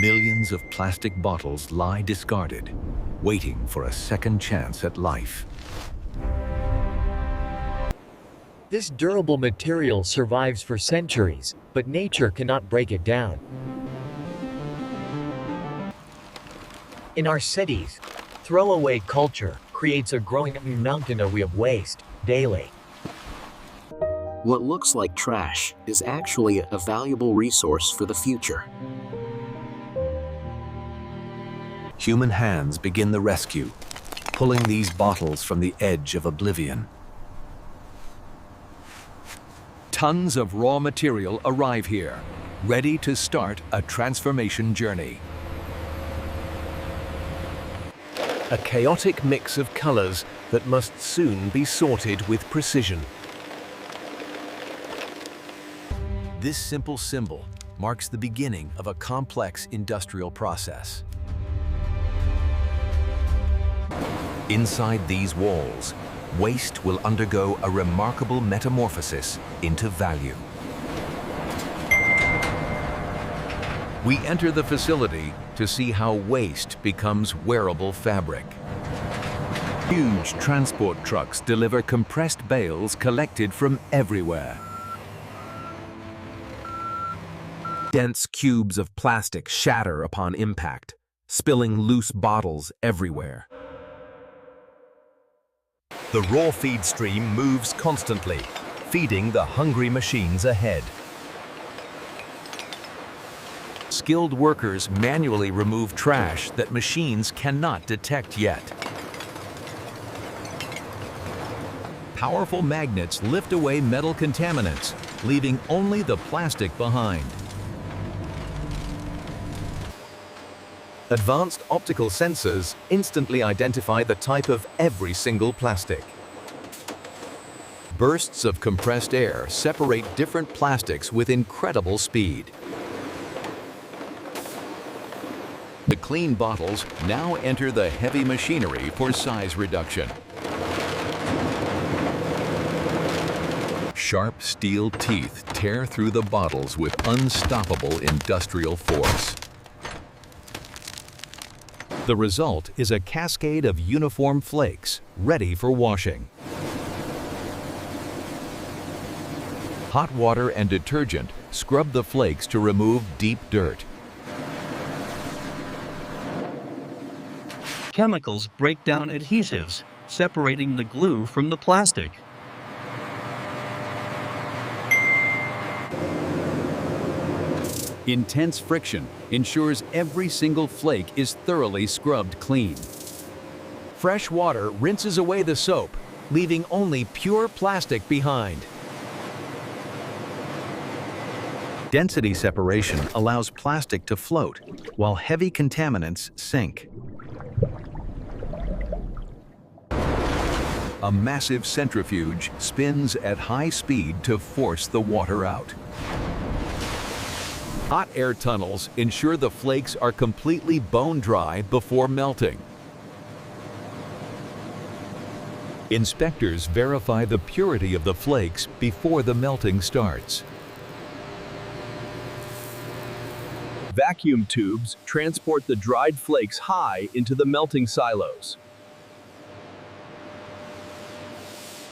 Millions of plastic bottles lie discarded, waiting for a second chance at life. This durable material survives for centuries, but nature cannot break it down. In our cities, throwaway culture creates a growing mountain of waste daily. What looks like trash is actually a valuable resource for the future. Human hands begin the rescue, pulling these bottles from the edge of oblivion. Tons of raw material arrive here, ready to start a transformation journey. A chaotic mix of colors that must soon be sorted with precision. This simple symbol marks the beginning of a complex industrial process. Inside these walls, waste will undergo a remarkable metamorphosis into value. We enter the facility to see how waste becomes wearable fabric. Huge transport trucks deliver compressed bales collected from everywhere. Dense cubes of plastic shatter upon impact, spilling loose bottles everywhere. The raw feed stream moves constantly, feeding the hungry machines ahead. Skilled workers manually remove trash that machines cannot detect yet. Powerful magnets lift away metal contaminants, leaving only the plastic behind. Advanced optical sensors instantly identify the type of every single plastic. Bursts of compressed air separate different plastics with incredible speed. The clean bottles now enter the heavy machinery for size reduction. Sharp steel teeth tear through the bottles with unstoppable industrial force. The result is a cascade of uniform flakes, ready for washing. Hot water and detergent scrub the flakes to remove deep dirt. Chemicals break down adhesives, separating the glue from the plastic. Intense friction ensures every single flake is thoroughly scrubbed clean. Fresh water rinses away the soap, leaving only pure plastic behind. Density separation allows plastic to float, while heavy contaminants sink. A massive centrifuge spins at high speed to force the water out. Hot air tunnels ensure the flakes are completely bone dry before melting. Inspectors verify the purity of the flakes before the melting starts. Vacuum tubes transport the dried flakes high into the melting silos.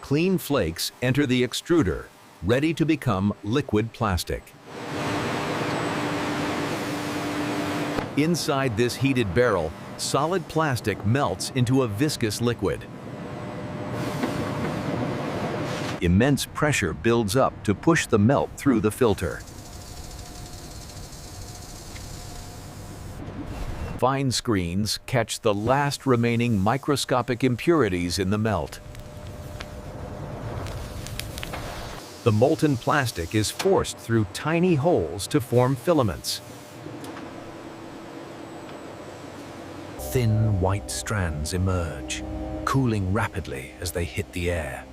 Clean flakes enter the extruder, ready to become liquid plastic. Inside this heated barrel, solid plastic melts into a viscous liquid. Immense pressure builds up to push the melt through the filter. Fine screens catch the last remaining microscopic impurities in the melt. The molten plastic is forced through tiny holes to form filaments. Thin white strands emerge, cooling rapidly as they hit the air.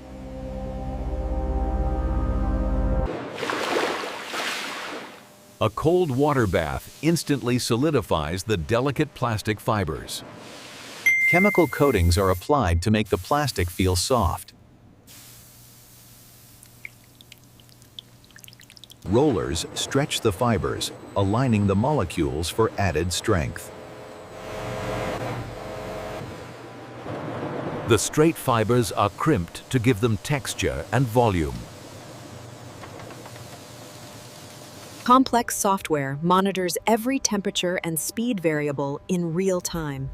A cold water bath instantly solidifies the delicate plastic fibers. Chemical coatings are applied to make the plastic feel soft. Rollers stretch the fibers, aligning the molecules for added strength. The straight fibers are crimped to give them texture and volume. Complex software monitors every temperature and speed variable in real time.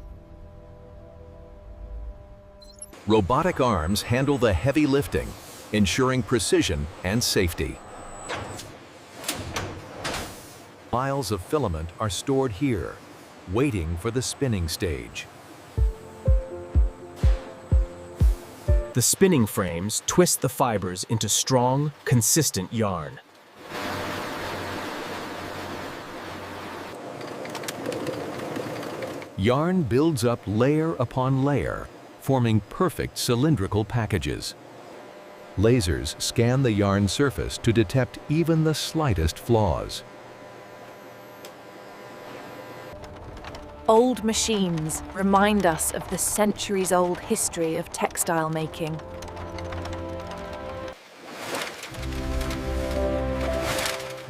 Robotic arms handle the heavy lifting, ensuring precision and safety. Miles of filament are stored here, waiting for the spinning stage. The spinning frames twist the fibers into strong, consistent yarn. Yarn builds up layer upon layer, forming perfect cylindrical packages. Lasers scan the yarn surface to detect even the slightest flaws. Old machines remind us of the centuries-old history of textile making.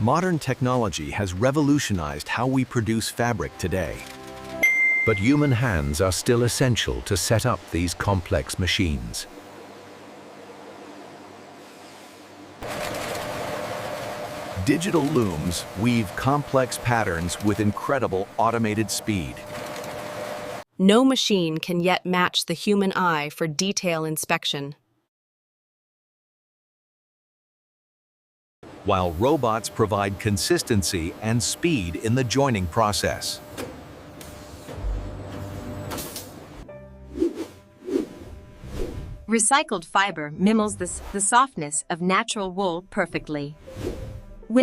Modern technology has revolutionized how we produce fabric today. But human hands are still essential to set up these complex machines. Digital looms weave complex patterns with incredible automated speed. No machine can yet match the human eye for detail inspection. While robots provide consistency and speed in the joining process. Recycled fiber mimics the softness of natural wool perfectly.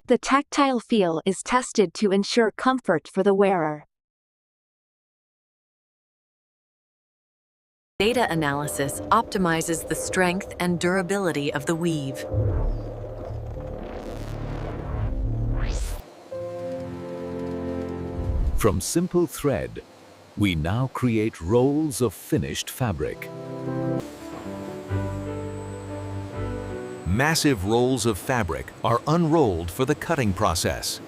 The tactile feel is tested to ensure comfort for the wearer. Data analysis optimizes the strength and durability of the weave. From simple thread, we now create rolls of finished fabric. Massive rolls of fabric are unrolled for the cutting process.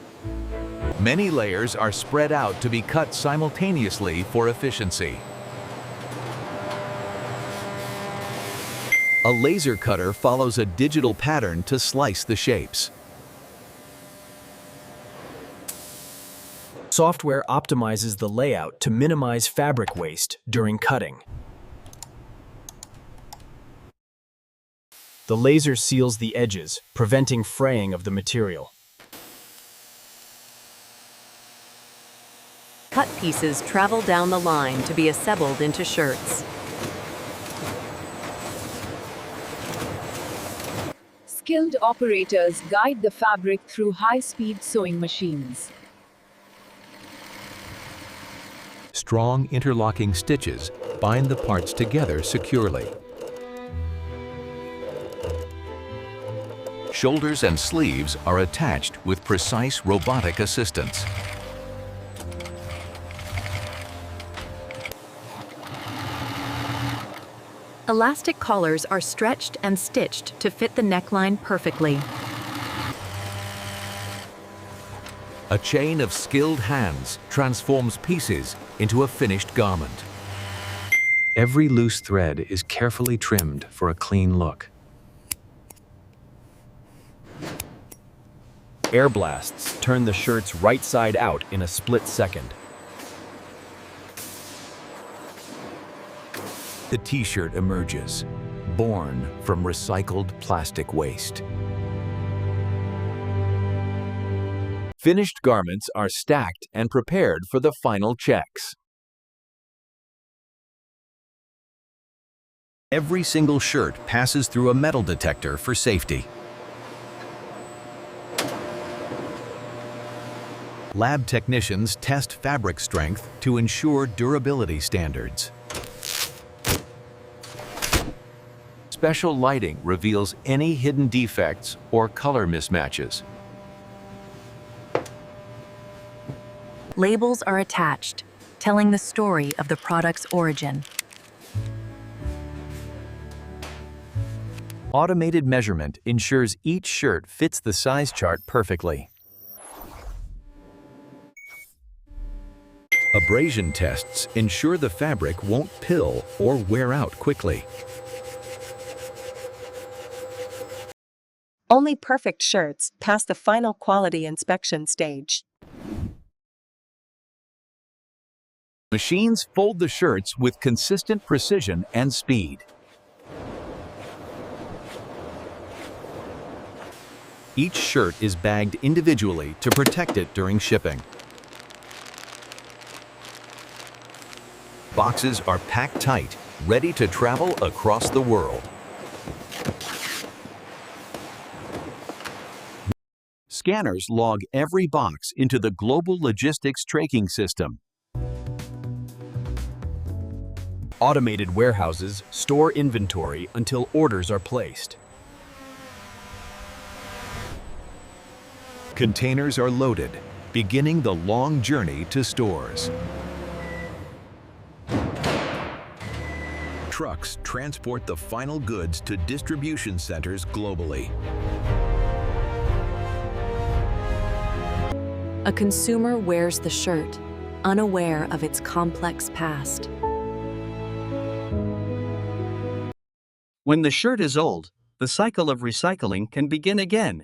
Many layers are spread out to be cut simultaneously for efficiency. A laser cutter follows a digital pattern to slice the shapes. Software optimizes the layout to minimize fabric waste during cutting. The laser seals the edges, preventing fraying of the material. Cut pieces travel down the line to be assembled into shirts. Skilled operators guide the fabric through high-speed sewing machines. Strong interlocking stitches bind the parts together securely. Shoulders and sleeves are attached with precise robotic assistance. Elastic collars are stretched and stitched to fit the neckline perfectly. A chain of skilled hands transforms pieces into a finished garment. Every loose thread is carefully trimmed for a clean look. Air blasts turn the shirts right side out in a split second. The t-shirt emerges, born from recycled plastic waste. Finished garments are stacked and prepared for the final checks. Every single shirt passes through a metal detector for safety. Lab technicians test fabric strength to ensure durability standards. Special lighting reveals any hidden defects or color mismatches. Labels are attached, telling the story of the product's origin. Automated measurement ensures each shirt fits the size chart perfectly. Abrasion tests ensure the fabric won't pill or wear out quickly. Only perfect shirts pass the final quality inspection stage. Machines fold the shirts with consistent precision and speed. Each shirt is bagged individually to protect it during shipping. Boxes are packed tight, ready to travel across the world. Scanners log every box into the global logistics tracking system. Automated warehouses store inventory until orders are placed. Containers are loaded, beginning the long journey to stores. Trucks transport the final goods to distribution centers globally. A consumer wears the shirt, unaware of its complex past. When the shirt is old, the cycle of recycling can begin again.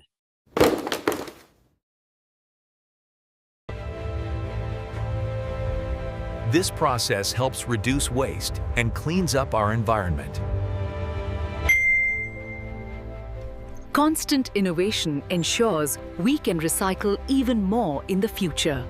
This process helps reduce waste and cleans up our environment. Constant innovation ensures we can recycle even more in the future.